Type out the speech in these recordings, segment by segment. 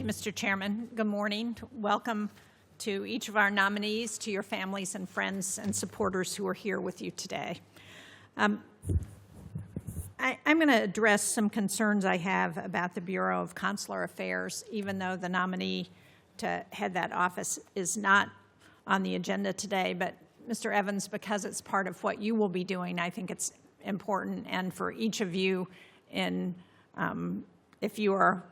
Mr. Chairman. Good morning. Welcome to each of our nominees, to your families and friends and supporters who are here with you today. I'm going to address some concerns I have about the Bureau of Consular Affairs, even though the nominee to head that office is not on the agenda today. But Mr. Evans, because it's part of what you will be doing, I think it's important, and for each of you, if you are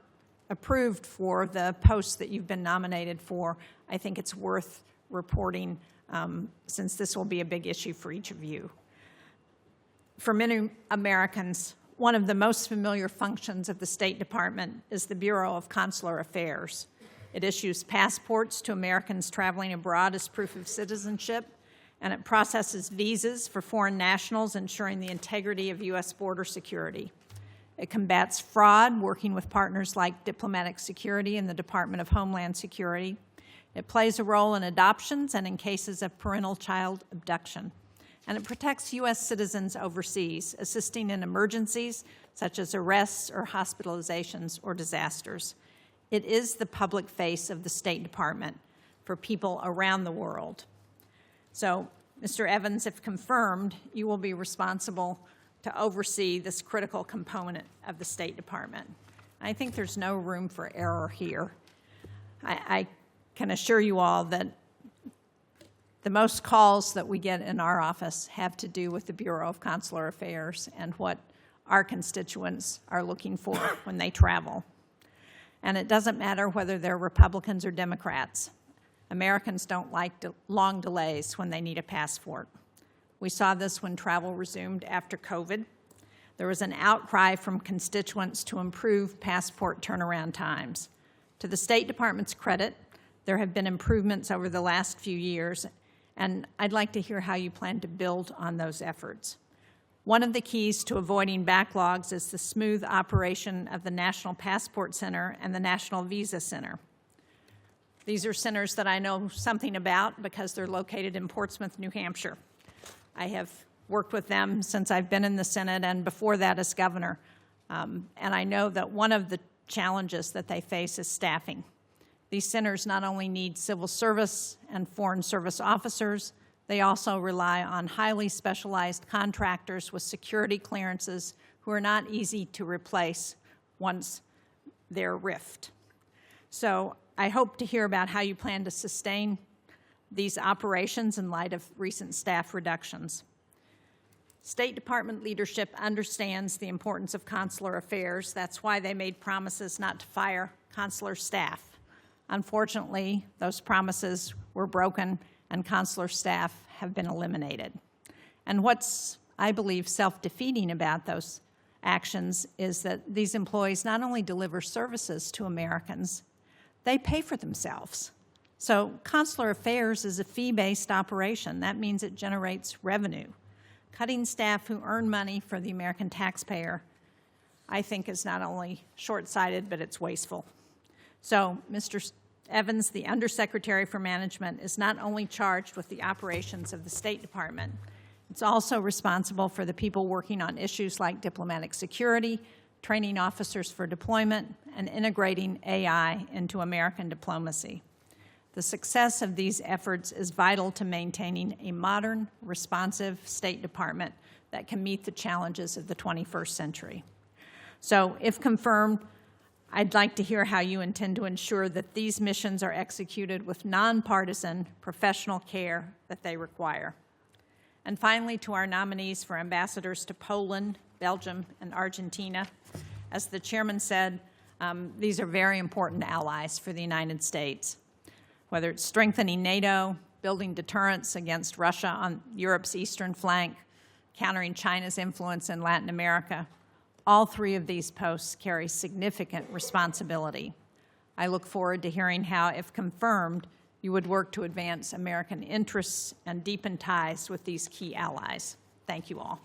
approved for the post that you've been nominated for, I think it's worth reporting since this will be a big issue for each of you. For many Americans, one of the most familiar functions of the State Department is the Bureau of Consular Affairs. It issues passports to Americans traveling abroad as proof of citizenship, and it processes visas for foreign nationals, ensuring the integrity of U.S. border security. It combats fraud, working with partners like Diplomatic Security and the Department of Homeland Security. It plays a role in adoptions and in cases of parental child abduction. And it protects U.S. citizens overseas, assisting in emergencies such as arrests or hospitalizations or disasters. It is the public face of the State Department for people around the world. So, Mr. Evans, if confirmed, you will be responsible to oversee this critical component of the State Department. I think there's no room for error here. I can assure you all that the most calls that we get in our office have to do with the Bureau of Consular Affairs and what our constituents are looking for when they travel. And it doesn't matter whether they're Republicans or Democrats. Americans don't like long delays when they need a passport. We saw this when travel resumed after COVID. There was an outcry from constituents to improve passport turnaround times. To the State Department's credit, there have been improvements over the last few years, and I'd like to hear how you plan to build on those efforts. One of the keys to avoiding backlogs is the smooth operation of the National Passport Center and the National Visa Center. These are centers that I know something about because they're located in Portsmouth, New Hampshire. I have worked with them since I've been in the Senate and before that as governor. And I know that one of the challenges that they face is staffing. These centers not only need civil service and foreign service officers, they also rely on highly specialized contractors with security clearances who are not easy to replace once they're RIFed. So I hope to hear about how you plan to sustain these operations in light of recent staff reductions. State Department leadership understands the importance of consular affairs. That's why they made promises not to fire consular staff. Unfortunately, those promises were broken and consular staff have been eliminated. And what's, I believe, self-defeating about those actions is that these employees not only deliver services to Americans, they pay for themselves. So consular affairs is a fee-based operation. That means it generates revenue. Cutting staff who earn money for the American taxpayer, I think, is not only short-sighted, but it's wasteful. So, Mr. Evans, the Undersecretary for Management, is not only charged with the operations of the State Department, it's also responsible for the people working on issues like diplomatic security, training officers for deployment, and integrating AI into American diplomacy. The success of these efforts is vital to maintaining a modern, responsive State Department that can meet the challenges of the 21st century. So, if confirmed, I'd like to hear how you intend to ensure that these missions are executed with nonpartisan, professional care that they require. And finally, to our nominees for ambassadors to Poland, Belgium, and Argentina, as the chairman said, these are very important allies for the United States. Whether it's strengthening NATO, building deterrence against Russia on Europe's eastern flank, countering China's influence in Latin America, all three of these posts carry significant responsibility. I look forward to hearing how, if confirmed, you would work to advance American interests and deepen ties with these key allies. Thank you all.